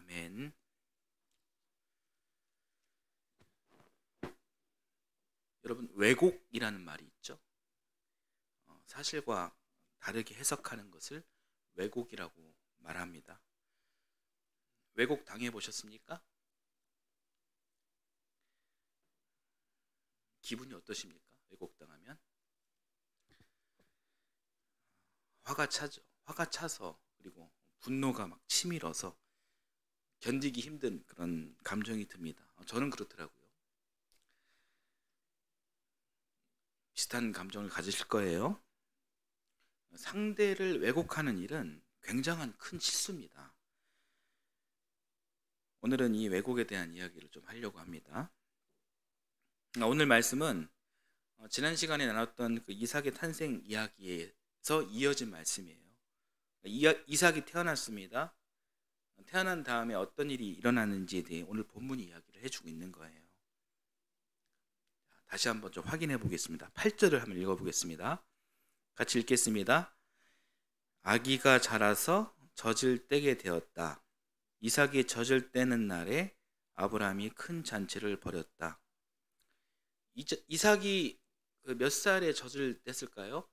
아멘. 여러분, 왜곡이라는 말이 있죠. 사실과 다르게 해석하는 것을 왜곡이라고 말합니다. 왜곡 당해보셨습니까? 기분이 어떠십니까? 왜곡당하면 화가 차죠. 화가 차서, 그리고 분노가 막 치밀어서 견디기 힘든 그런 감정이 듭니다. 저는 그렇더라고요. 비슷한 감정을 가지실 거예요. 상대를 왜곡하는 일은 굉장한 큰 실수입니다. 오늘은 이 왜곡에 대한 이야기를 좀 하려고 합니다. 오늘 말씀은 지난 시간에 나눴던 그 이삭의 탄생 이야기에서 이어진 말씀이에요. 이삭이 태어났습니다. 태어난 다음에 어떤 일이 일어나는지에 대해 오늘 본문이 이야기를 해주고 있는 거예요. 다시 한번 좀 확인해 보겠습니다. 8절을 한번 읽어보겠습니다. 같이 읽겠습니다. 아기가 자라서 젖을 떼게 되었다. 이삭이 젖을 떼는 날에 아브라함이 큰 잔치를 벌였다. 이삭이 몇 살에 젖을 뗐을까요?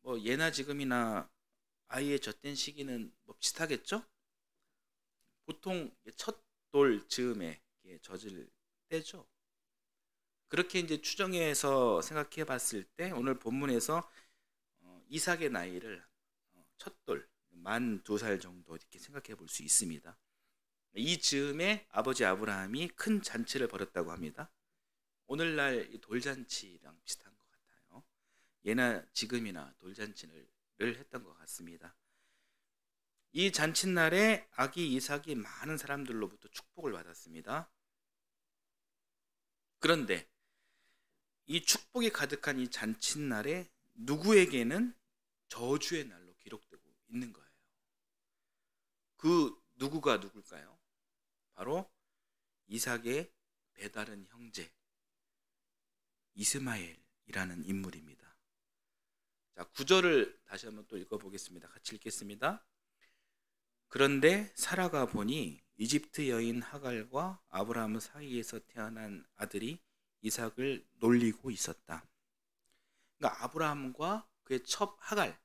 뭐 예나 지금이나 아이의 젖댄 시기는 뭐 비슷하겠죠? 보통 첫 돌 즈음에 젖을 떼죠. 그렇게 이제 추정해서 생각해 봤을 때 오늘 본문에서 이삭의 나이를 첫 돌, 만 2살 정도 이렇게 생각해 볼 수 있습니다. 이 즈음에 아버지 아브라함이 큰 잔치를 벌였다고 합니다. 오늘날 돌잔치랑 비슷한 것 같아요. 예나 지금이나 돌잔치를 했던 것 같습니다. 이 잔칫날에 아기 이삭이 많은 사람들로부터 축복을 받았습니다. 그런데 이 축복이 가득한 이 잔칫날에 누구에게는 저주의 날로 기록되고 있는 거예요. 그 누구가 누굴까요? 바로 이삭의 배다른 형제 이스마엘이라는 인물입니다. 자, 9절을 다시 한번 또 읽어보겠습니다. 같이 읽겠습니다. 그런데 사라가 보니 이집트 여인 하갈과 아브라함 사이에서 태어난 아들이 이삭을 놀리고 있었다. 그러니까 아브라함과 그의 첩 하갈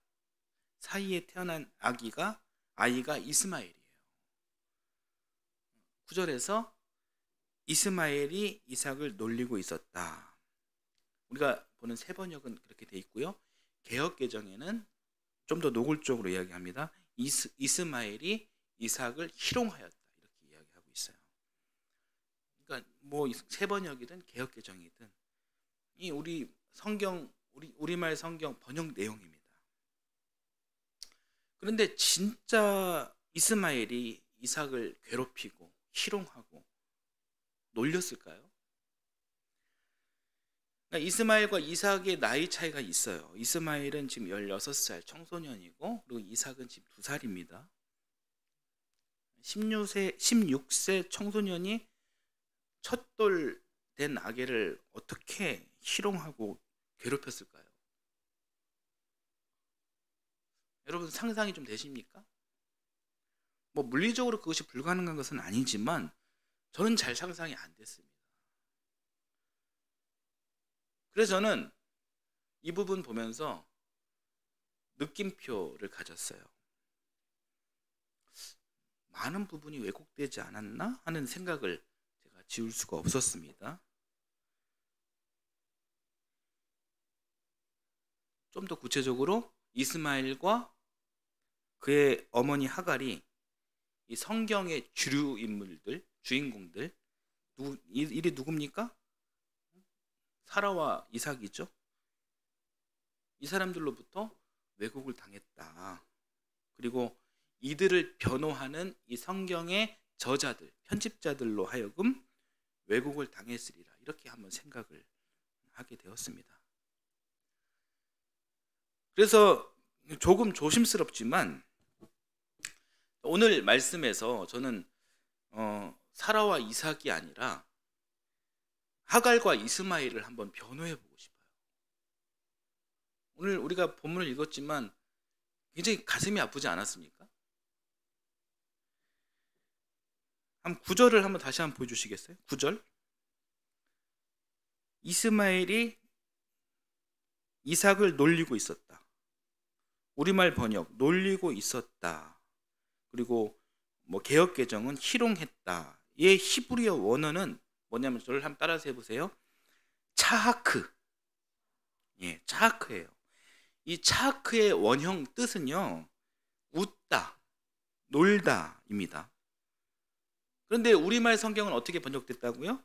사이에 태어난 아이가 이스마엘이에요. 9절에서 이스마엘이 이삭을 놀리고 있었다. 우리가 보는 세 번역은 그렇게 돼 있고요. 개역개정에는 좀 더 노골적으로 이야기합니다. 이스마엘이 이삭을 희롱하였다, 이렇게 이야기하고 있어요. 그러니까 뭐 세 번역이든 개역개정이든 이 우리말 성경 번역 내용입니다. 그런데 진짜 이스마엘이 이삭을 괴롭히고 희롱하고 놀렸을까요? 그러니까 이스마엘과 이삭의 나이 차이가 있어요. 이스마엘은 지금 16살 청소년이고, 그리고 이삭은 지금 2살입니다. 16세 청소년이 첫돌 된 아기를 어떻게 희롱하고 괴롭혔을까요? 여러분 상상이 좀 되십니까? 뭐 물리적으로 그것이 불가능한 것은 아니지만 저는 잘 상상이 안 됐습니다. 그래서 저는 이 부분 보면서 느낌표를 가졌어요. 많은 부분이 왜곡되지 않았나 하는 생각을 제가 지울 수가 없었습니다. 좀 더 구체적으로 이스마엘과 그의 어머니 하갈이 이 성경의 주류 인물들, 주인공들, 이리 누굽니까? 사라와 이삭이죠. 이 사람들로부터 왜곡을 당했다. 그리고 이들을 변호하는 이 성경의 저자들, 편집자들로 하여금 왜곡을 당했으리라, 이렇게 한번 생각을 하게 되었습니다. 그래서 조금 조심스럽지만 오늘 말씀에서 저는 사라와 이삭이 아니라 하갈과 이스마엘을 한번 변호해 보고 싶어요. 오늘 우리가 본문을 읽었지만 굉장히 가슴이 아프지 않았습니까? 한번 9절을 한번 다시 한번 보여주시겠어요? 9절. 이스마엘이 이삭을 놀리고 있었다. 우리말 번역 놀리고 있었다. 그리고 뭐 개역 개정은 희롱했다. 이 히브리어 원어는 뭐냐면 저를 한번 따라서 해보세요. 차하크. 예, 차하크예요. 이 차하크의 원형 뜻은요, 웃다, 놀다입니다. 그런데 우리말 성경은 어떻게 번역됐다고요?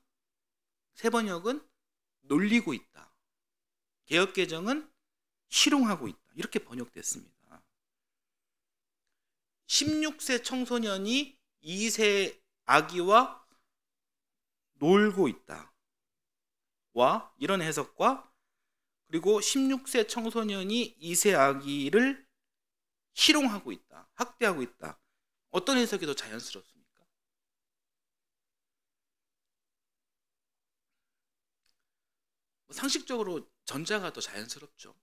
새 번역은 놀리고 있다. 개역 개정은 희롱하고 있다. 이렇게 번역됐습니다. 16세 청소년이 2세 아기와 놀고 있다. 와 이런 해석과 그리고 16세 청소년이 2세 아기를 희롱하고 있다. 학대하고 있다. 어떤 해석이 더 자연스럽습니까? 상식적으로 전자가 더 자연스럽죠.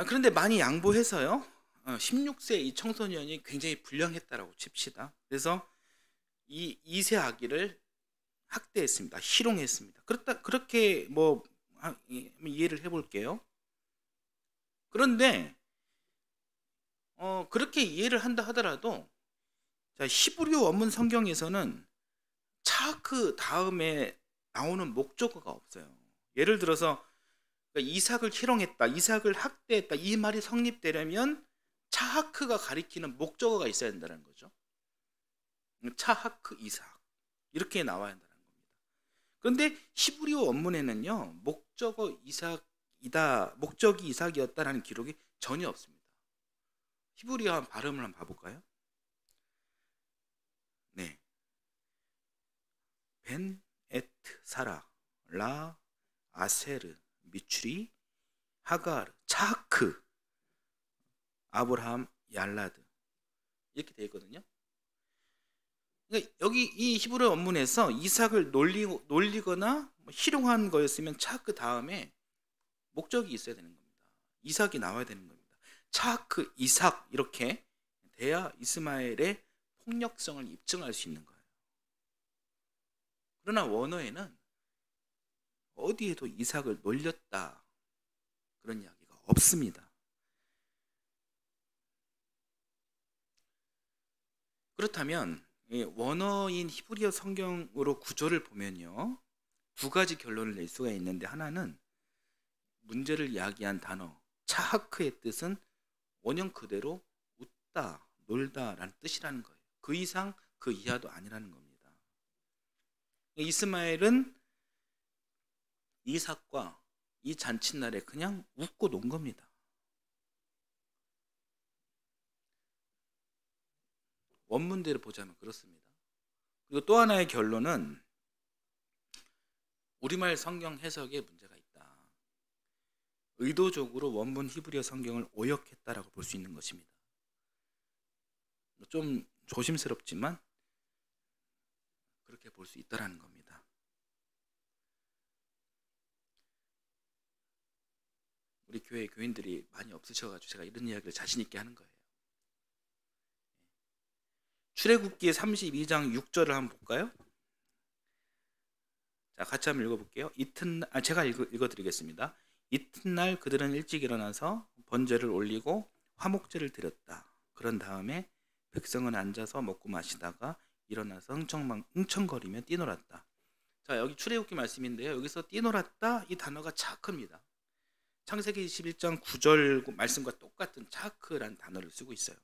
그런데 많이 양보해서요. 16세 이 청소년이 굉장히 불량했다라고 칩시다. 그래서 이 2세 아기를 학대했습니다. 희롱했습니다. 그렇게 뭐 이해를 해볼게요. 그런데 그렇게 이해를 한다 하더라도 히브리어 원문 성경에서는 차크 다음에 나오는 목적어가 없어요. 예를 들어서 이삭을 희롱했다, 이삭을 학대했다 이 말이 성립되려면 차하크가 가리키는 목적어가 있어야 된다는 거죠. 차하크 이삭 이렇게 나와야 한다는 겁니다. 그런데 히브리어 원문에는요, 목적어 이삭이다, 목적이 이삭이었다라는 기록이 전혀 없습니다. 히브리어 발음을 한번 봐볼까요? 네, 벤 에트 사라 라 아세르 미추리 하가르 차하크 아브라함 얄라드 이렇게 되어 있거든요. 그러니까 여기 이 히브리어 원문에서 이삭을 놀리거나 희롱한 거였으면 차하크 다음에 목적이 있어야 되는 겁니다. 이삭이 나와야 되는 겁니다. 차하크 이삭 이렇게 돼야 이스마엘의 폭력성을 입증할 수 있는 거예요. 그러나 원어에는 어디에도 이삭을 놀렸다 그런 이야기가 없습니다. 그렇다면 원어인 히브리어 성경으로 구조를 보면요, 두 가지 결론을 낼 수가 있는데, 하나는 문제를 이야기한 단어 차하크의 뜻은 원형 그대로 웃다, 놀다라는 뜻이라는 거예요. 그 이상 그 이하도 아니라는 겁니다. 이스마엘은 이삭과 이 잔칫날에 그냥 웃고 논 겁니다. 원문대로 보자면 그렇습니다. 그리고 또 하나의 결론은 우리말 성경 해석에 문제가 있다. 의도적으로 원문 히브리어 성경을 오역했다라고 볼 수 있는 것입니다. 좀 조심스럽지만 그렇게 볼 수 있다라는 겁니다. 우리 교회 교인들이 많이 없으셔가지고 제가 이런 이야기를 자신 있게 하는 거예요. 출애굽기 32장 6절을 한번 볼까요? 자, 같이 한번 읽어볼게요. 제가 읽어드리겠습니다. 이튿날 그들은 일찍 일어나서 번제를 올리고 화목제를 드렸다. 그런 다음에 백성은 앉아서 먹고 마시다가 일어나서 흥청거리며 뛰놀았다. 자, 여기 출애굽기 말씀인데요, 여기서 뛰놀았다 이 단어가 차크입니다. 창세기 21장 9절 말씀과 똑같은 차크라는 단어를 쓰고 있어요.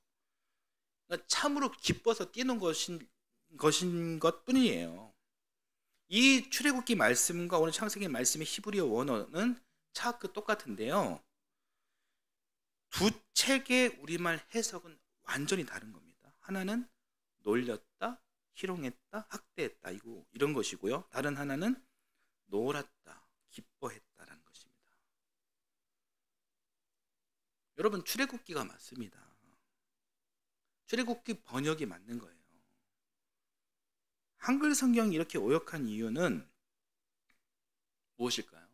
그러니까 참으로 기뻐서 뛰는 것인 것뿐이에요. 이 출애굽기 말씀과 오늘 창세기 말씀의 히브리어 원어는 차크 똑같은데요, 두 책의 우리말 해석은 완전히 다른 겁니다. 하나는 놀렸다, 희롱했다, 학대했다 이런 것이고요, 다른 하나는 놀았다, 기뻐했다라는 것입니다. 여러분, 출애굽기가 맞습니다. 출애굽기 번역이 맞는 거예요. 한글 성경이 이렇게 오역한 이유는 무엇일까요?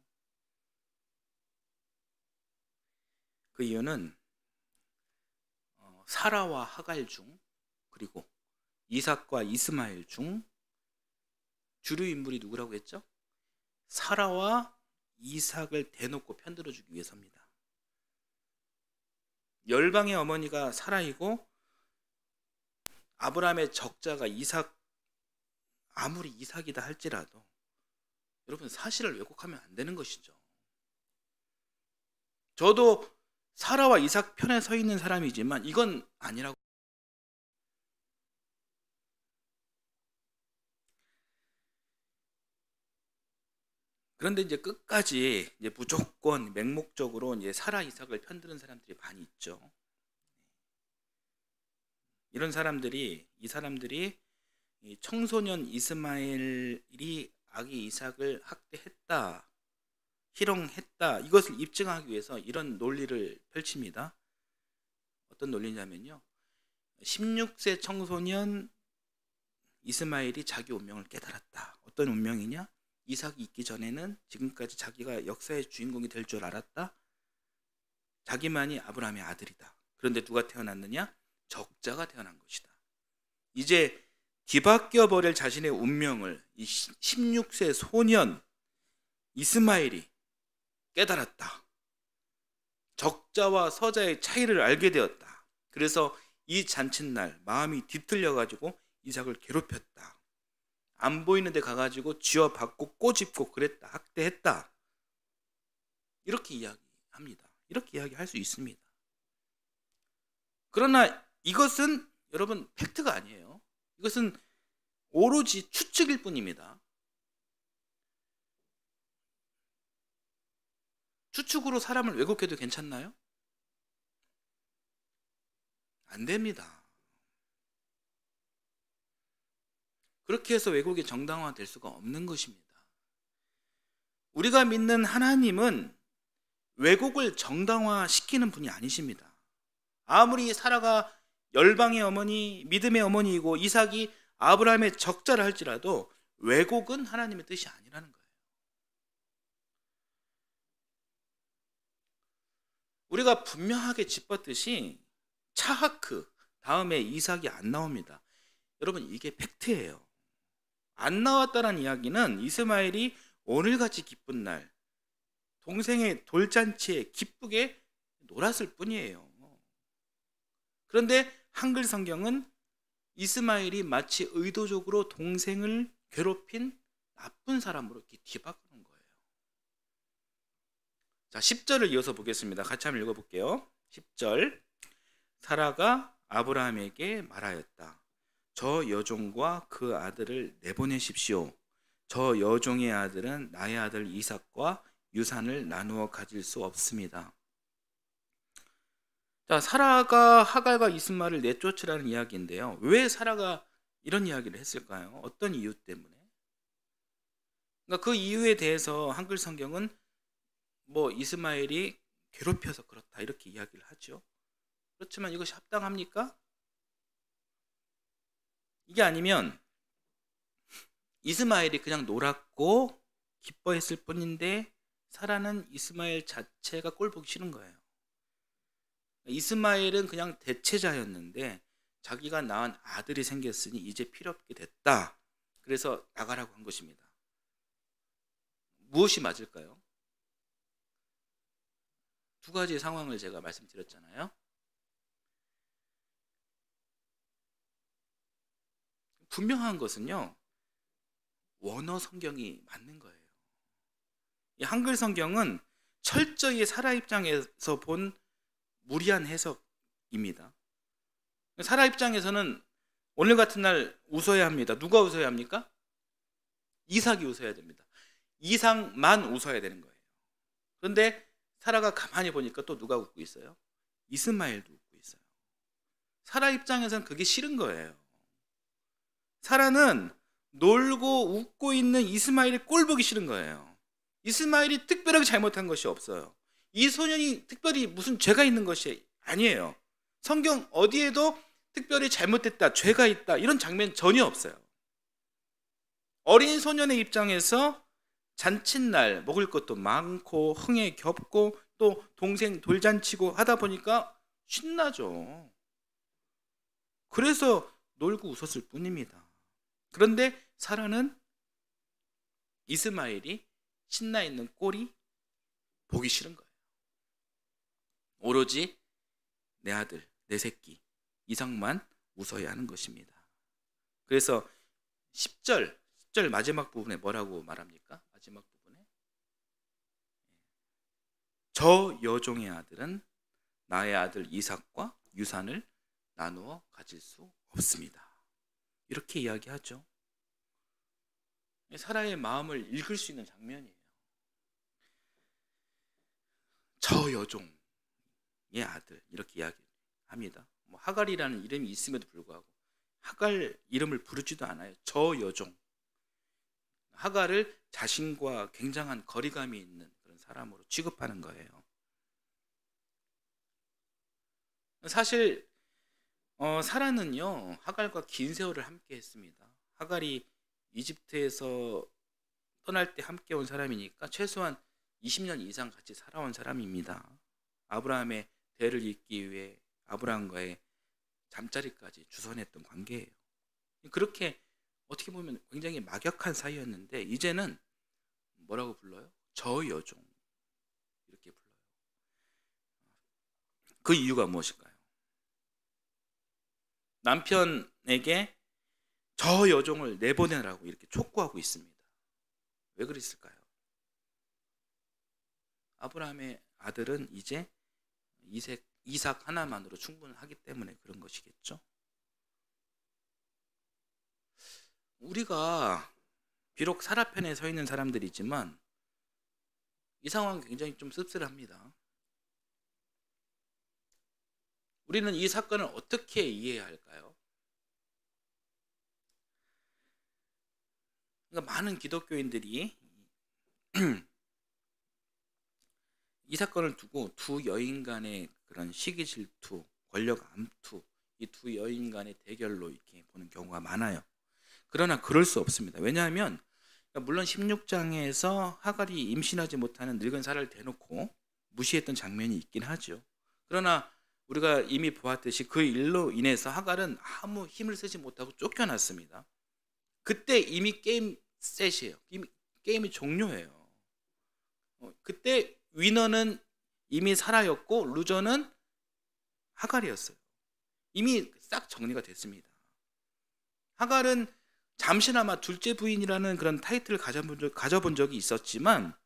그 이유는 사라와 하갈 중, 그리고 이삭과 이스마엘 중 주류 인물이 누구라고 했죠? 사라와 이삭을 대놓고 편들어주기 위해서입니다. 열방의 어머니가 사라이고 아브라함의 적자가 이삭, 아무리 이삭이다 할지라도 여러분 사실을 왜곡하면 안 되는 것이죠. 저도 사라와 이삭 편에 서 있는 사람이지만 이건 아니라고. 그런데 이제 끝까지 이제 무조건 맹목적으로 이제 사라 이삭을 편드는 사람들이 많이 있죠. 이런 사람들이, 이 사람들이 이 청소년 이스마엘이 아기 이삭을 학대했다, 희롱했다, 이것을 입증하기 위해서 이런 논리를 펼칩니다. 어떤 논리냐면요, 16세 청소년 이스마엘이 자기 운명을 깨달았다. 어떤 운명이냐? 이삭이 있기 전에는 지금까지 자기가 역사의 주인공이 될 줄 알았다. 자기만이 아브라함의 아들이다. 그런데 누가 태어났느냐? 적자가 태어난 것이다. 이제 뒤바뀌어 버릴 자신의 운명을 이 16세 소년 이스마엘이 깨달았다. 적자와 서자의 차이를 알게 되었다. 그래서 이 잔칫날 마음이 뒤틀려 가지고 이삭을 괴롭혔다. 안 보이는 데 가가지고 쥐어박고 꼬집고 그랬다. 학대했다. 이렇게 이야기합니다. 이렇게 이야기할 수 있습니다. 그러나 이것은 여러분 팩트가 아니에요. 이것은 오로지 추측일 뿐입니다. 추측으로 사람을 왜곡해도 괜찮나요? 안 됩니다. 그렇게 해서 왜곡이 정당화될 수가 없는 것입니다. 우리가 믿는 하나님은 왜곡을 정당화시키는 분이 아니십니다. 아무리 사라가 열방의 어머니, 믿음의 어머니이고 이삭이 아브라함의 적자를 할지라도 왜곡은 하나님의 뜻이 아니라는 거예요. 우리가 분명하게 짚었듯이 차하크 다음에 이삭이 안 나옵니다. 여러분 이게 팩트예요. 안 나왔다는 이야기는 이스마엘이 오늘같이 기쁜 날 동생의 돌잔치에 기쁘게 놀았을 뿐이에요. 그런데 한글 성경은 이스마엘이 마치 의도적으로 동생을 괴롭힌 나쁜 사람으로 이렇게 뒤바꾸는 거예요. 자, 10절을 이어서 보겠습니다. 같이 한번 읽어볼게요. 10절. 사라가 아브라함에게 말하였다. 저 여종과 그 아들을 내보내십시오. 저 여종의 아들은 나의 아들 이삭과 유산을 나누어 가질 수 없습니다. 자, 사라가 하갈과 이스마엘을 내쫓으라는 이야기인데요. 왜 사라가 이런 이야기를 했을까요? 어떤 이유 때문에? 그러니까 그 이유에 대해서 한글 성경은 뭐 이스마엘이 괴롭혀서 그렇다 이렇게 이야기를 하죠. 그렇지만 이것이 합당합니까? 이게 아니면 이스마엘이 그냥 놀았고 기뻐했을 뿐인데 사라는 이스마엘 자체가 꼴 보기 싫은 거예요. 이스마엘은 그냥 대체자였는데 자기가 낳은 아들이 생겼으니 이제 필요 없게 됐다. 그래서 나가라고 한 것입니다. 무엇이 맞을까요? 두 가지 상황을 제가 말씀드렸잖아요. 분명한 것은요, 원어 성경이 맞는 거예요. 이 한글 성경은 철저히 사라 입장에서 본 무리한 해석입니다. 사라 입장에서는 오늘 같은 날 웃어야 합니다. 누가 웃어야 합니까? 이삭이 웃어야 됩니다. 이삭만 웃어야 되는 거예요. 그런데 사라가 가만히 보니까 또 누가 웃고 있어요? 이스마엘도 웃고 있어요. 사라 입장에서는 그게 싫은 거예요. 사라는 놀고 웃고 있는 이스마엘이 꼴 보기 싫은 거예요. 이스마엘이 특별하게 잘못한 것이 없어요. 이 소년이 특별히 무슨 죄가 있는 것이 아니에요. 성경 어디에도 특별히 잘못됐다, 죄가 있다 이런 장면 전혀 없어요. 어린 소년의 입장에서 잔칫날 먹을 것도 많고 흥에 겹고 또 동생 돌잔치고 하다 보니까 신나죠. 그래서 놀고 웃었을 뿐입니다. 그런데 사라는 이스마엘이 신나 있는 꼴이 보기 싫은 거예요. 오로지 내 아들, 내 새끼 이상만 웃어야 하는 것입니다. 그래서 10절 마지막 부분에 뭐라고 말합니까? 마지막 부분에 저 여종의 아들은 나의 아들 이삭과 유산을 나누어 가질 수 없습니다. 이렇게 이야기하죠. 사라의 마음을 읽을 수 있는 장면이에요. 저 여종의 아들 이렇게 이야기합니다. 하갈이라는 이름이 있음에도 불구하고 하갈 이름을 부르지도 않아요. 저 여종. 하갈을 자신과 굉장한 거리감이 있는 그런 사람으로 취급하는 거예요. 사실 사라는요 하갈과 긴 세월을 함께 했습니다. 하갈이 이집트에서 떠날 때 함께 온 사람이니까 최소한 20년 이상 같이 살아온 사람입니다. 아브라함의 대를 잇기 위해 아브라함과의 잠자리까지 주선했던 관계예요. 그렇게 어떻게 보면 굉장히 막역한 사이였는데 이제는 뭐라고 불러요? 저 여종 이렇게 불러요. 그 이유가 무엇일까요? 남편에게 저 여종을 내보내라고 이렇게 촉구하고 있습니다. 왜 그랬을까요? 아브라함의 아들은 이제 이삭 하나만으로 충분하기 때문에 그런 것이겠죠. 우리가 비록 사라 편에 서 있는 사람들이지만 이 상황이 굉장히 좀 씁쓸합니다. 우리는 이 사건을 어떻게 이해해야 할까요? 그러니까 많은 기독교인들이 이 사건을 두고 두 여인 간의 그런 시기 질투, 권력 암투, 이 두 여인 간의 대결로 이렇게 보는 경우가 많아요. 그러나 그럴 수 없습니다. 왜냐하면 물론 16장에서 하갈이 임신하지 못하는 늙은 사라를 대놓고 무시했던 장면이 있긴 하죠. 그러나 우리가 이미 보았듯이 그 일로 인해서 하갈은 아무 힘을 쓰지 못하고 쫓겨났습니다. 그때 이미 게임 셋이에요. 이미 게임이 종료해요. 그때 위너는 이미 사라였고 루저는 하갈이었어요. 이미 싹 정리가 됐습니다. 하갈은 잠시나마 둘째 부인이라는 그런 타이틀을 가져본 적이 있었지만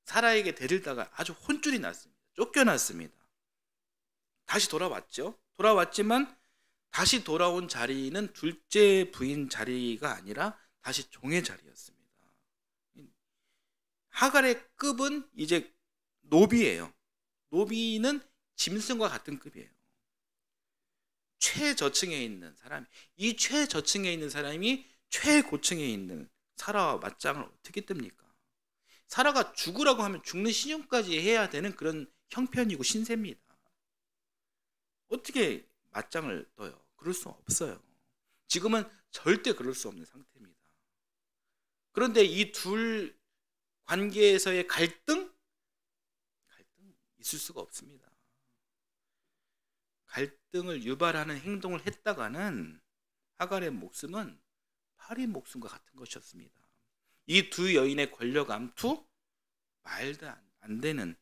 사라에게 대들다가 아주 혼쭐이 났습니다. 쫓겨났습니다. 다시 돌아왔죠. 돌아왔지만 다시 돌아온 자리는 둘째 부인 자리가 아니라 다시 종의 자리였습니다. 하갈의 급은 이제 노비예요. 노비는 짐승과 같은 급이에요. 최저층에 있는 사람, 이 최저층에 있는 사람이 최고층에 있는 사라와 맞짱을 어떻게 뜹니까? 사라가 죽으라고 하면 죽는 신용까지 해야 되는 그런 형편이고 신세입니다. 어떻게 맞짱을 떠요? 그럴 수 없어요. 지금은 절대 그럴 수 없는 상태입니다. 그런데 이 둘 관계에서의 갈등 있을 수가 없습니다. 갈등을 유발하는 행동을 했다가는 하갈의 목숨은 파리 목숨과 같은 것이었습니다. 이 두 여인의 권력 암투 말도 안 되는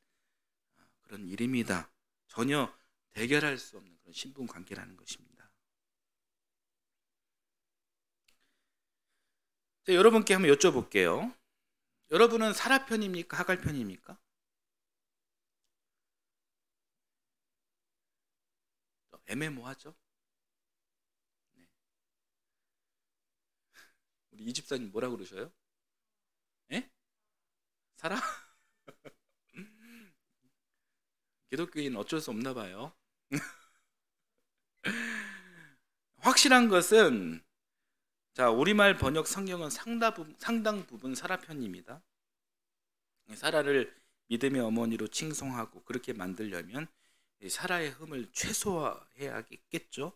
그런 일입니다. 전혀 대결할 수 없는 그런 신분 관계라는 것입니다. 자, 여러분께 한번 여쭤볼게요. 여러분은 사라 편입니까? 하갈 편입니까? 애매모하죠? 네. 우리 이 집사님 뭐라고 그러셔요? 예? 사라? 기독교인은 어쩔 수 없나 봐요. 확실한 것은 자, 우리말 번역 성경은 상당 부분 사라 편입니다. 사라를 믿음의 어머니로 칭송하고 그렇게 만들려면 사라의 흠을 최소화해야겠죠.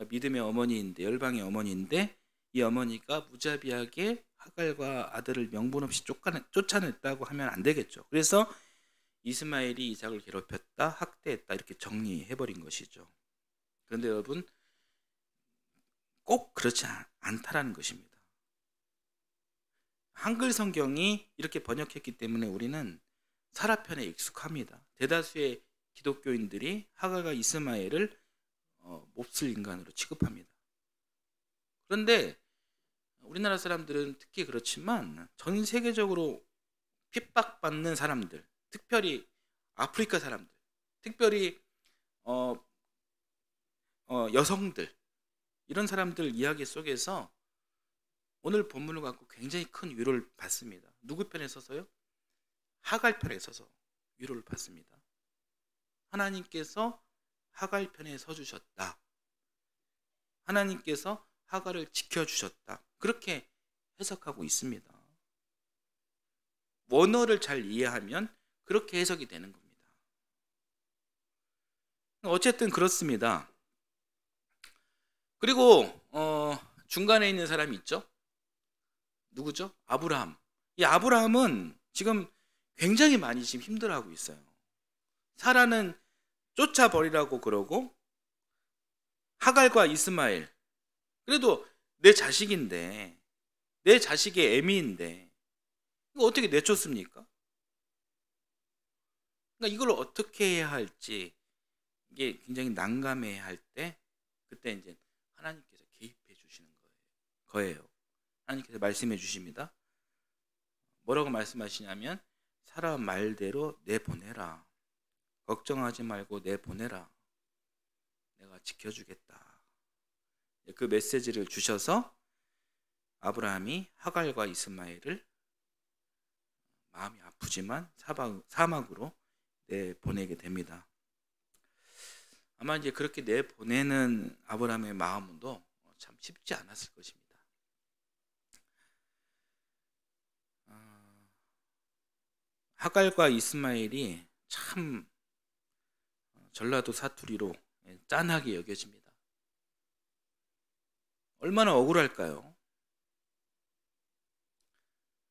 믿음의 어머니인데, 열방의 어머니인데 이 어머니가 무자비하게 하갈과 아들을 명분 없이 쫓아냈다고 하면 안 되겠죠. 그래서 이스마엘이 이삭을 괴롭혔다, 학대했다 이렇게 정리해버린 것이죠. 그런데 여러분, 꼭 그렇지 않다라는 것입니다. 한글 성경이 이렇게 번역했기 때문에 우리는 사라 편에 익숙합니다. 대다수의 기독교인들이 하갈과 이스마엘을 몹쓸 인간으로 취급합니다. 그런데 우리나라 사람들은 특히 그렇지만 전 세계적으로 핍박받는 사람들, 특별히 아프리카 사람들, 특별히 여성들, 이런 사람들 이야기 속에서 오늘 본문을 갖고 굉장히 큰 위로를 받습니다. 누구 편에 서서요? 하갈 편에 서서 위로를 받습니다. 하나님께서 하갈 편에 서주셨다. 하나님께서 하갈을 지켜주셨다. 그렇게 해석하고 있습니다. 원어를 잘 이해하면 그렇게 해석이 되는 겁니다. 어쨌든 그렇습니다. 그리고 중간에 있는 사람이 있죠. 누구죠? 아브라함. 이 아브라함은 지금 굉장히 많이 지금 힘들어하고 있어요. 사라는 쫓아버리라고 그러고 하갈과 이스마엘, 그래도 내 자식인데, 내 자식의 애미인데 이거 어떻게 내쫓습니까? 그러니까 이걸 어떻게 해야 할지 이게 굉장히 난감해야 할 때 그때 이제 하나님께서 개입해 주시는 거예요. 하나님께서 말씀해 주십니다. 뭐라고 말씀하시냐면 사라 말대로 내보내라. 걱정하지 말고 내보내라. 내가 지켜주겠다. 그 메시지를 주셔서 아브라함이 하갈과 이스마엘을 마음이 아프지만 사막으로 내보내게 됩니다. 아마 이제 그렇게 내보내는 아브라함의 마음도 참 쉽지 않았을 것입니다. 하갈과 이스마엘이 참 전라도 사투리로 짠하게 여겨집니다. 얼마나 억울할까요?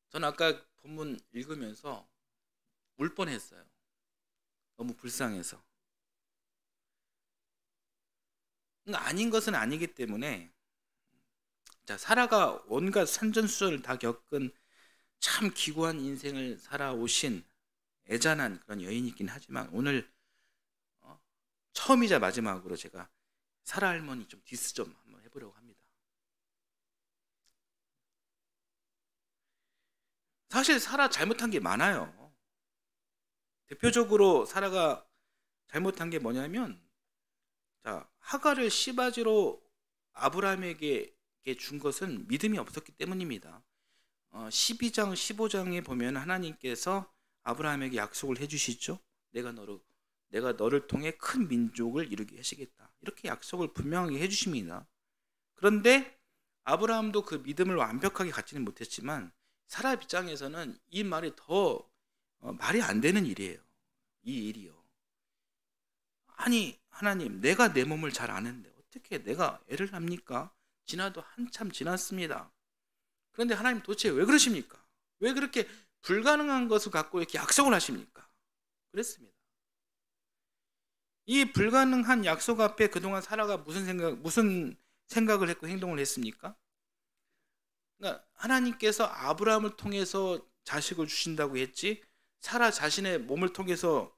저는 아까 본문 읽으면서 울 뻔했어요. 너무 불쌍해서. 아닌 것은 아니기 때문에 사라가 온갖 산전수전을 다 겪은 참 기구한 인생을 살아오신 애잔한 그런 여인이긴 하지만 오늘 처음이자 마지막으로 제가 사라 할머니 좀 디스 좀 한번 해보려고 합니다. 사실 사라 잘못한 게 많아요. 대표적으로 사라가 잘못한 게 뭐냐면 하갈을 시바지로 아브라함에게 준 것은 믿음이 없었기 때문입니다. 12장 15장에 보면 하나님께서 아브라함에게 약속을 해주시죠. 내가 너를 통해 큰 민족을 이루게 하시겠다. 이렇게 약속을 분명하게 해주십니다. 그런데 아브라함도 그 믿음을 완벽하게 갖지는 못했지만 사라 입장에서는 이 말이 더 말이 안 되는 일이에요. 이 일이요. 아니 하나님, 내가 내 몸을 잘 아는데 어떻게 내가 애를 낳습니까? 지나도 한참 지났습니다. 그런데 하나님 도대체 왜 그러십니까? 왜 그렇게 불가능한 것을 갖고 이렇게 약속을 하십니까? 그랬습니다. 이 불가능한 약속 앞에 그동안 사라가 무슨 생각을 했고 행동을 했습니까? 그러니까 하나님께서 아브라함을 통해서 자식을 주신다고 했지 사라 자신의 몸을 통해서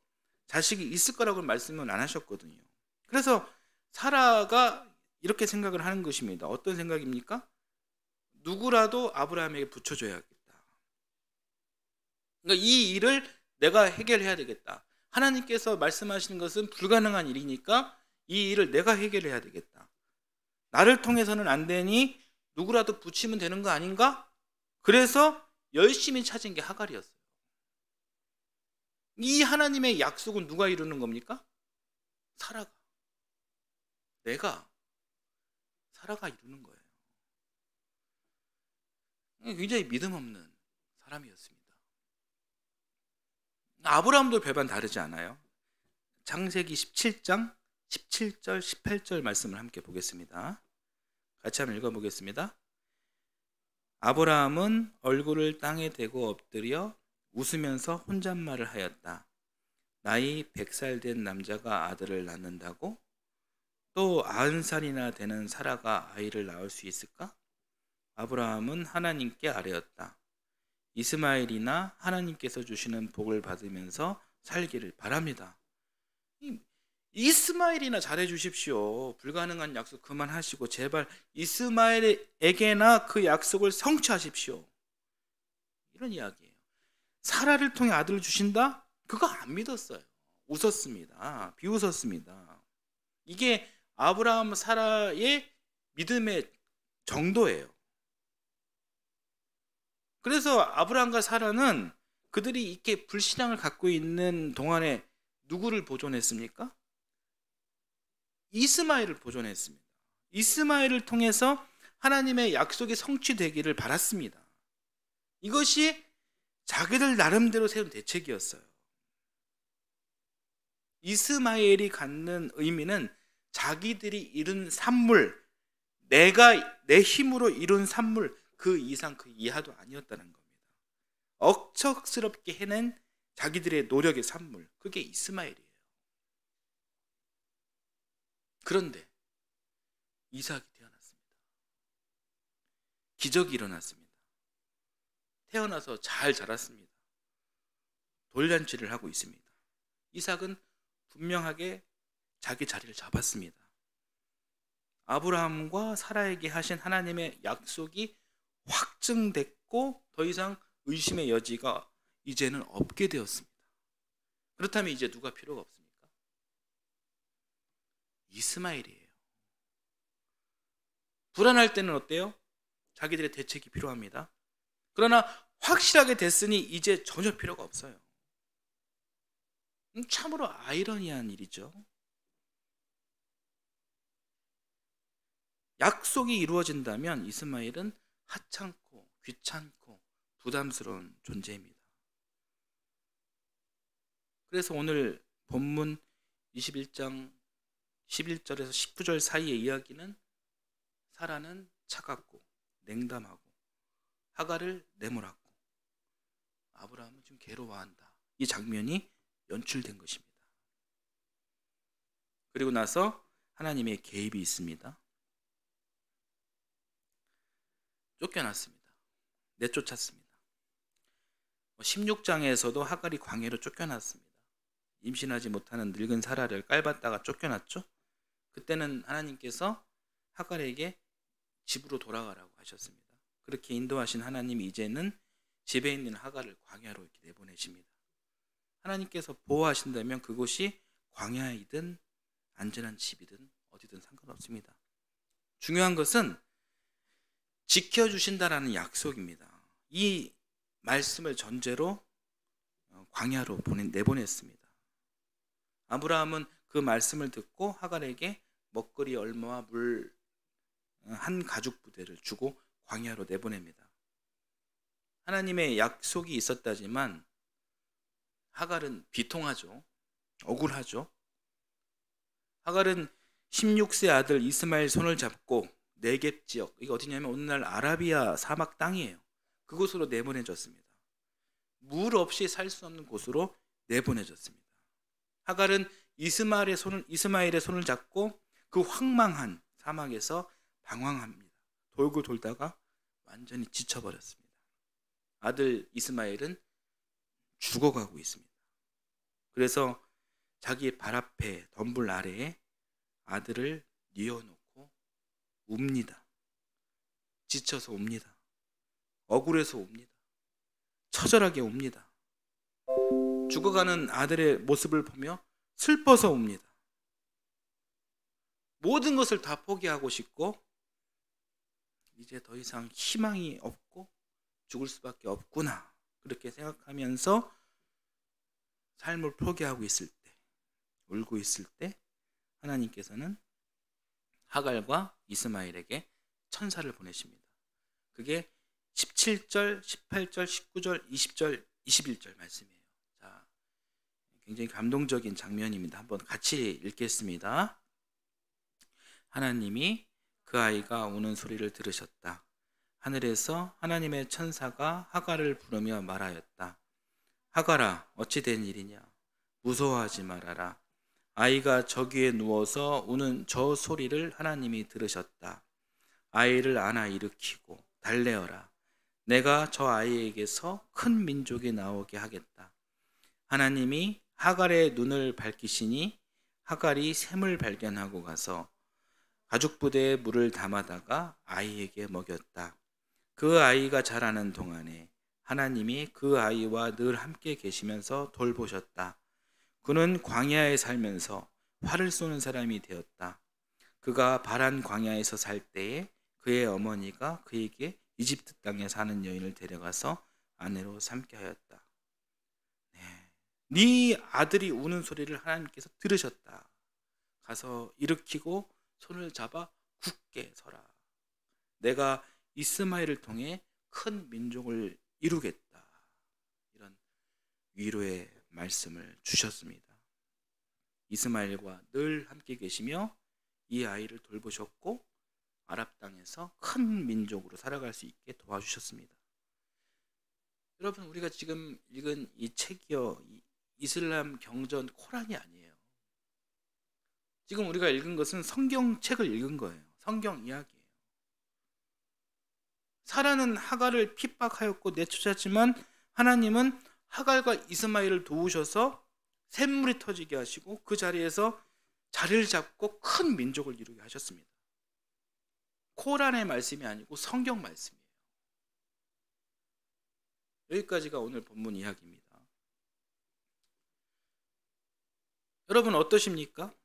자식이 있을 거라고 말씀은 안 하셨거든요. 그래서 사라가 이렇게 생각을 하는 것입니다. 어떤 생각입니까? 누구라도 아브라함에게 붙여줘야겠다. 그러니까 이 일을 내가 해결해야 되겠다. 하나님께서 말씀하시는 것은 불가능한 일이니까 이 일을 내가 해결해야 되겠다. 나를 통해서는 안 되니 누구라도 붙이면 되는 거 아닌가? 그래서 열심히 찾은 게 하갈이었어요. 이 하나님의 약속은 누가 이루는 겁니까? 사라가. 사라가 이루는 거예요. 굉장히 믿음 없는 사람이었습니다. 아브라함도 별반 다르지 않아요. 창세기 17장 17절 18절 말씀을 함께 보겠습니다. 같이 한번 읽어보겠습니다. 아브라함은 얼굴을 땅에 대고 엎드려 웃으면서 혼잣말을 하였다. 나이 100살 된 남자가 아들을 낳는다고? 또 90살이나 되는 사라가 아이를 낳을 수 있을까? 아브라함은 하나님께 아뢰었다. 이스마엘이나 하나님께서 주시는 복을 받으면서 살기를 바랍니다. 이스마엘이나 잘해 주십시오. 불가능한 약속 그만하시고 제발 이스마엘에게나 그 약속을 성취하십시오. 이런 이야기예요. 사라를 통해 아들을 주신다? 그거 안 믿었어요. 웃었습니다. 비웃었습니다. 이게 아브라함 사라의 믿음의 정도예요. 그래서 아브라함과 사라는 그들이 이렇게 불신앙을 갖고 있는 동안에 누구를 보존했습니까? 이스마엘을 보존했습니다. 이스마엘을 통해서 하나님의 약속이 성취되기를 바랐습니다. 이것이 자기들 나름대로 세운 대책이었어요. 이스마엘이 갖는 의미는 자기들이 이룬 산물, 내가 내 힘으로 이룬 산물 그 이상 그 이하도 아니었다는 겁니다. 억척스럽게 해낸 자기들의 노력의 산물, 그게 이스마엘이에요. 그런데 이삭이 태어났습니다. 기적이 일어났습니다. 태어나서 잘 자랐습니다. 돌잔치를 하고 있습니다. 이삭은 분명하게 자기 자리를 잡았습니다. 아브라함과 사라에게 하신 하나님의 약속이 확증됐고 더 이상 의심의 여지가 이제는 없게 되었습니다. 그렇다면 이제 누가 필요가 없습니까? 이스마엘이에요. 불안할 때는 어때요? 자기들의 대책이 필요합니다. 그러나 확실하게 됐으니 이제 전혀 필요가 없어요. 참으로 아이러니한 일이죠. 약속이 이루어진다면 이스마엘은 하찮고 귀찮고 부담스러운 존재입니다. 그래서 오늘 본문 21장 11절에서 19절 사이의 이야기는 사라는 차갑고 냉담하고 하갈을 내몰았고 아브라함은 지금 괴로워한다. 이 장면이 연출된 것입니다. 그리고 나서 하나님의 개입이 있습니다. 쫓겨났습니다. 내쫓았습니다. 16장에서도 하갈이 광야로 쫓겨났습니다. 임신하지 못하는 늙은 사라를 깔봤다가 쫓겨났죠. 그때는 하나님께서 하갈에게 집으로 돌아가라고 하셨습니다. 그렇게 인도하신 하나님이 이제는 집에 있는 하갈을 광야로 이렇게 내보내십니다. 하나님께서 보호하신다면 그곳이 광야이든 안전한 집이든 어디든 상관없습니다. 중요한 것은 지켜주신다라는 약속입니다. 이 말씀을 전제로 광야로 내보냈습니다. 아브라함은 그 말씀을 듣고 하갈에게 먹거리 얼마와 물 한 가죽 부대를 주고 광야로 내보냅니다. 하나님의 약속이 있었다지만 하갈은 비통하죠. 억울하죠. 하갈은 16세 아들 이스마엘 손을 잡고 네겝 지역, 이게 어디냐면 오늘날 아라비아 사막 땅이에요. 그곳으로 내보내졌습니다. 물 없이 살 수 없는 곳으로 내보내졌습니다. 하갈은 이스마엘의 손을 잡고 그 황망한 사막에서 방황합니다. 돌고 돌다가 완전히 지쳐버렸습니다. 아들 이스마엘은 죽어가고 있습니다. 그래서 자기 발 앞에 덤불 아래에 아들을 뉘어놓고 웁니다. 지쳐서 웁니다. 억울해서 웁니다. 처절하게 웁니다. 죽어가는 아들의 모습을 보며 슬퍼서 웁니다. 모든 것을 다 포기하고 싶고 이제 더 이상 희망이 없고 죽을 수밖에 없구나, 그렇게 생각하면서 삶을 포기하고 있을 때, 울고 있을 때 하나님께서는 하갈과 이스마엘에게 천사를 보내십니다. 그게 17절, 18절, 19절, 20절, 21절 말씀이에요. 자, 굉장히 감동적인 장면입니다. 한번 같이 읽겠습니다. 하나님이 그 아이가 우는 소리를 들으셨다. 하늘에서 하나님의 천사가 하갈을 부르며 말하였다. 하갈아, 어찌 된 일이냐? 무서워하지 말아라. 아이가 저기에 누워서 우는 저 소리를 하나님이 들으셨다. 아이를 안아 일으키고 달래어라. 내가 저 아이에게서 큰 민족이 나오게 하겠다. 하나님이 하갈의 눈을 밝히시니 하갈이 샘을 발견하고 가서 가죽 부대에 물을 담아다가 아이에게 먹였다. 그 아이가 자라는 동안에 하나님이 그 아이와 늘 함께 계시면서 돌보셨다. 그는 광야에 살면서 활을 쏘는 사람이 되었다. 그가 바란 광야에서 살 때에 그의 어머니가 그에게 이집트 땅에 사는 여인을 데려가서 아내로 삼게 하였다. 네 아들이 우는 소리를 하나님께서 들으셨다. 가서 일으키고 손을 잡아 굳게 서라. 내가 이스마엘을 통해 큰 민족을 이루겠다. 이런 위로의 말씀을 주셨습니다. 이스마엘과 늘 함께 계시며 이 아이를 돌보셨고 아랍 땅에서 큰 민족으로 살아갈 수 있게 도와주셨습니다. 여러분, 우리가 지금 읽은 이 책이요, 이슬람 경전 코란이 아니에요. 지금 우리가 읽은 것은 성경책을 읽은 거예요. 성경 이야기예요. 사라는 하갈을 핍박하였고 내쫓았지만 하나님은 하갈과 이스마엘을 도우셔서 샘물이 터지게 하시고 그 자리에서 자리를 잡고 큰 민족을 이루게 하셨습니다. 코란의 말씀이 아니고 성경 말씀이에요. 여기까지가 오늘 본문 이야기입니다. 여러분 어떠십니까?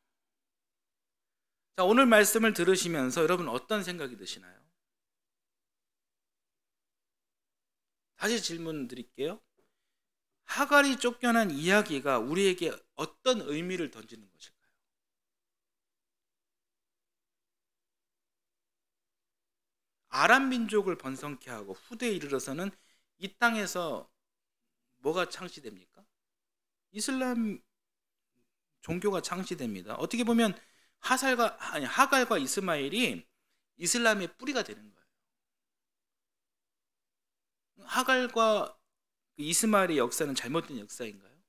자, 오늘 말씀을 들으시면서 여러분 어떤 생각이 드시나요? 다시 질문 드릴게요. 하갈이 쫓겨난 이야기가 우리에게 어떤 의미를 던지는 것일까요? 아람 민족을 번성케 하고 후대에 이르러서는 이 땅에서 뭐가 창시됩니까? 이슬람 종교가 창시됩니다. 어떻게 보면 하갈과 이스마엘이 이슬람의 뿌리가 되는 거예요. 하갈과 이스마엘의 역사는 잘못된 역사인가요?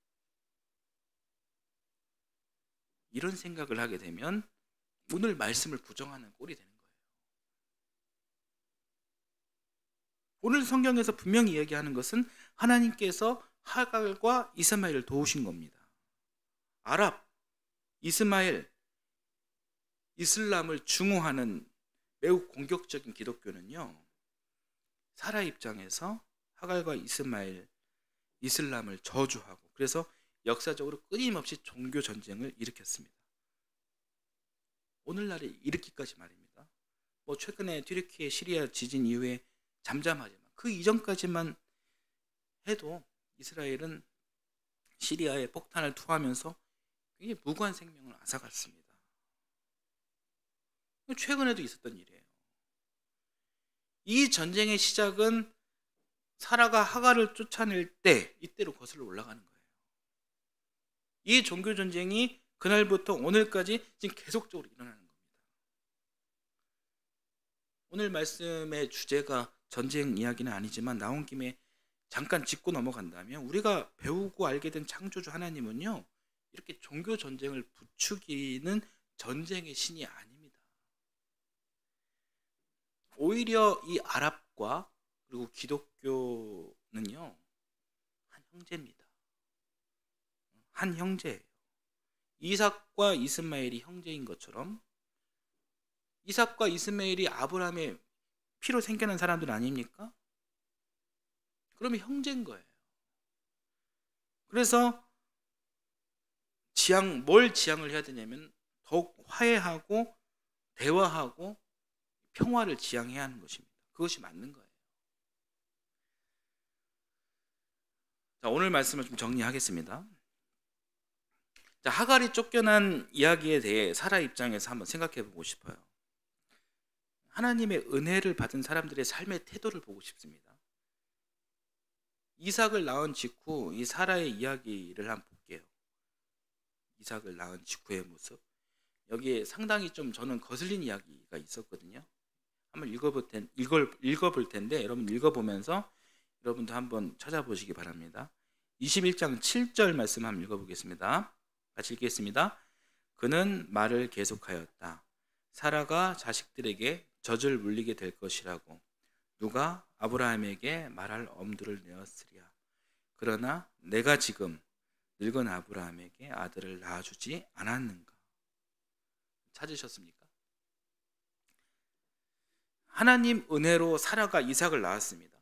이런 생각을 하게 되면 오늘 말씀을 부정하는 꼴이 되는 거예요. 오늘 성경에서 분명히 이야기하는 것은 하나님께서 하갈과 이스마엘을 도우신 겁니다. 아랍, 이스마엘, 이슬람을 중호하는 매우 공격적인 기독교는요, 사라 입장에서 하갈과 이스마엘, 이슬람을 저주하고 그래서 역사적으로 끊임없이 종교 전쟁을 일으켰습니다. 오늘날에 이르기까지 말입니다. 최근에 튀르키예 시리아 지진 이후에 잠잠하지만 그 이전까지만 해도 이스라엘은 시리아에 폭탄을 투하하면서 굉장히 무고한 생명을 앗아갔습니다. 최근에도 있었던 일이에요. 이 전쟁의 시작은 사라가 하갈을 쫓아낼 때 이때로 거슬러 올라가는 거예요. 이 종교 전쟁이 그날부터 오늘까지 지금 계속적으로 일어나는 겁니다. 오늘 말씀의 주제가 전쟁 이야기는 아니지만 나온 김에 잠깐 짚고 넘어간다면 우리가 배우고 알게 된 창조주 하나님은요, 이렇게 종교 전쟁을 부추기는 전쟁의 신이 아닙니다. 오히려 이 아랍과 그리고 기독교는요, 한 형제입니다. 한 형제예요. 이삭과 이스마엘이 형제인 것처럼 이삭과 이스마엘이 아브라함의 피로 생겨난 사람들 아닙니까? 그러면 형제인 거예요. 그래서 뭘 지향을 해야 되냐면 더욱 화해하고 대화하고 평화를 지향해야 하는 것입니다. 그것이 맞는 거예요. 자, 오늘 말씀을 좀 정리하겠습니다. 자, 하갈이 쫓겨난 이야기에 대해 사라 입장에서 한번 생각해 보고 싶어요. 하나님의 은혜를 받은 사람들의 삶의 태도를 보고 싶습니다. 이삭을 낳은 직후 이 사라의 이야기를 한번 볼게요. 이삭을 낳은 직후의 모습. 여기에 상당히 좀 저는 거슬린 이야기가 있었거든요. 한번 읽어볼 텐데 여러분 읽어보면서 여러분도 한번 찾아보시기 바랍니다. 21장 7절 말씀 한번 읽어보겠습니다. 같이 읽겠습니다. 그는 말을 계속하였다. 사라가 자식들에게 젖을 물리게 될 것이라고 누가 아브라함에게 말할 엄두를 내었으랴. 그러나 내가 지금 늙은 아브라함에게 아들을 낳아주지 않았는가? 찾으셨습니까? 하나님 은혜로 사라가 이삭을 낳았습니다.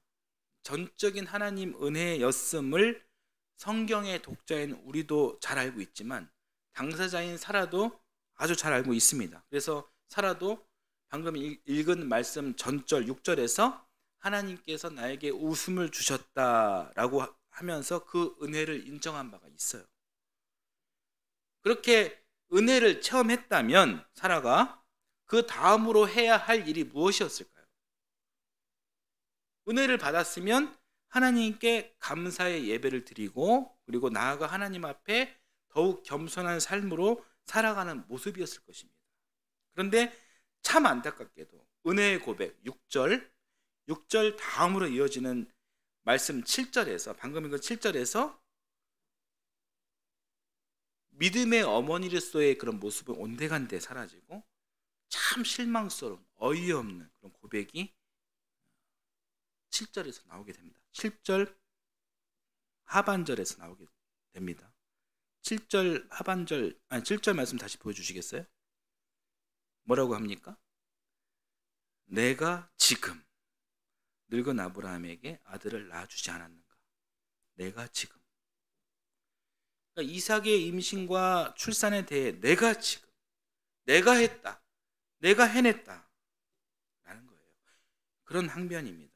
전적인 하나님 은혜였음을 성경의 독자인 우리도 잘 알고 있지만 당사자인 사라도 아주 잘 알고 있습니다. 그래서 사라도 방금 읽은 말씀 전절 6절에서 하나님께서 나에게 웃음을 주셨다라고 하면서 그 은혜를 인정한 바가 있어요. 그렇게 은혜를 체험했다면 사라가 그 다음으로 해야 할 일이 무엇이었을까요? 은혜를 받았으면 하나님께 감사의 예배를 드리고 그리고 나아가 하나님 앞에 더욱 겸손한 삶으로 살아가는 모습이었을 것입니다. 그런데 참 안타깝게도 은혜의 고백 6절 다음으로 이어지는 말씀 7절에서 방금 읽은 7절에서 믿음의 어머니로서의 그런 모습은 온데간데 사라지고 참 실망스러운 어이없는 그런 고백이 7절에서 나오게 됩니다. 7절 하반절에서 나오게 됩니다. 7절 말씀 다시 보여주시겠어요? 뭐라고 합니까? 내가 지금 늙은 아브라함에게 아들을 낳아주지 않았는가? 내가 지금. 그러니까 이삭의 임신과 출산에 대해 내가 지금, 내가 했다, 내가 해냈다 라는 거예요. 그런 항변입니다.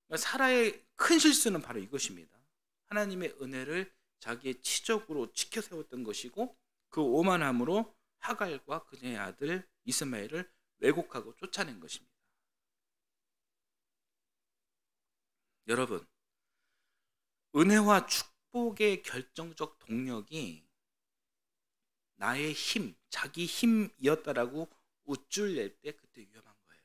그러니까 사라의 큰 실수는 바로 이것입니다. 하나님의 은혜를 자기의 치적으로 지켜 세웠던 것이고 그 오만함으로 하갈과 그녀의 아들 이스마엘을 왜곡하고 쫓아낸 것입니다. 여러분, 은혜와 축복의 결정적 동력이 나의 힘, 자기 힘이었다라고 우쭐 낼 때 그때 위험한 거예요.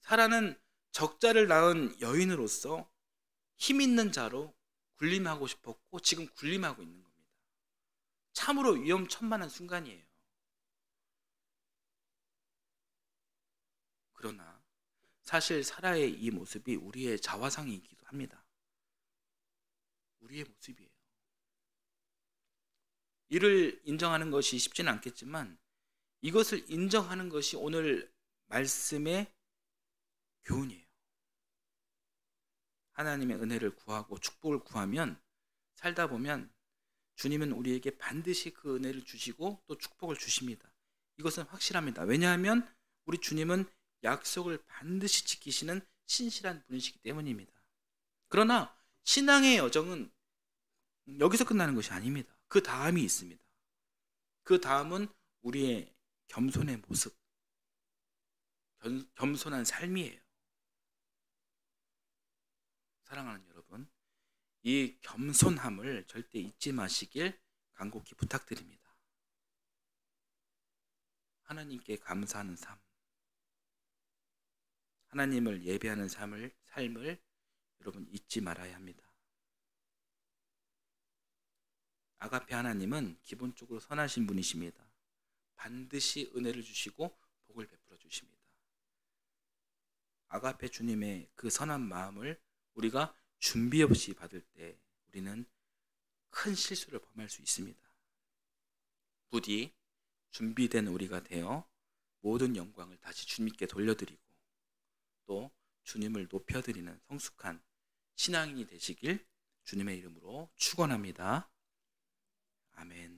사라는 적자를 낳은 여인으로서 힘 있는 자로 군림하고 싶었고 지금 군림하고 있는 겁니다. 참으로 위험천만한 순간이에요. 그러나 사실 사라의 이 모습이 우리의 자화상이기도 합니다. 우리의 모습이에요. 이를 인정하는 것이 쉽지는 않겠지만 이것을 인정하는 것이 오늘 말씀의 교훈이에요. 하나님의 은혜를 구하고 축복을 구하면 살다 보면 주님은 우리에게 반드시 그 은혜를 주시고 또 축복을 주십니다. 이것은 확실합니다. 왜냐하면 우리 주님은 약속을 반드시 지키시는 신실한 분이시기 때문입니다. 그러나 신앙의 여정은 여기서 끝나는 것이 아닙니다. 그 다음이 있습니다. 그 다음은 우리의 겸손의 모습, 겸손한 삶이에요. 사랑하는 여러분, 이 겸손함을 절대 잊지 마시길 간곡히 부탁드립니다. 하나님께 감사하는 삶, 하나님을 예배하는 삶을 여러분 잊지 말아야 합니다. 아가페 하나님은 기본적으로 선하신 분이십니다. 반드시 은혜를 주시고 복을 베풀어 주십니다. 아가페 주님의 그 선한 마음을 우리가 준비 없이 받을 때 우리는 큰 실수를 범할 수 있습니다. 부디 준비된 우리가 되어 모든 영광을 다시 주님께 돌려드리고 또 주님을 높여드리는 성숙한 신앙인이 되시길 주님의 이름으로 축원합니다. 아멘.